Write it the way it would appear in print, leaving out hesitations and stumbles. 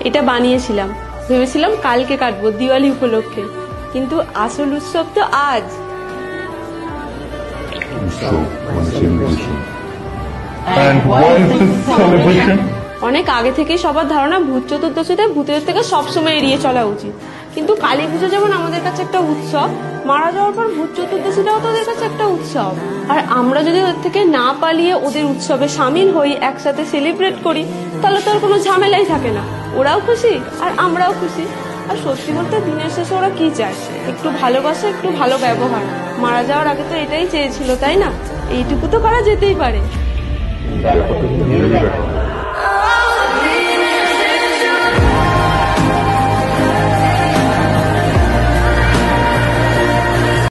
এটা বানিয়েছিলাম, ভেবেছিলাম কালকে কাটবো দিওয়ালি উপলক্ষে, কিন্তু আসল উৎসব তো আজ। অনেক আগে থেকেই সবার ধারণা ভূত চতুর্দশীতে ভূতের থেকে সবসময় এড়িয়ে চলা উচিত, কিন্তু কালী পুজো যেমন আমাদের কাছে একটা উৎসব, মারা যাওয়ার পর ভূত চতুর্দশীটাও তো ওদের কাছে একটা উৎসব। আর আমরা যদি ওদের থেকে না পালিয়ে ওদের উৎসবে সামিল হই, একসাথে সেলিব্রেট করি, তাহলে তো আর কোনো ঝামেলাই থাকে না। ওরাও খুশি আর আমরাও খুশি। আর সত্যি বলতে দিনের শেষে ওরা কি চায়? একটু ভালোবাসা, একটু ভালো ব্যবহার। মারা যাওয়ার আগে তো এটাই চেয়েছিল, তাই না? এইটুকু তো করা যেতেই পারে।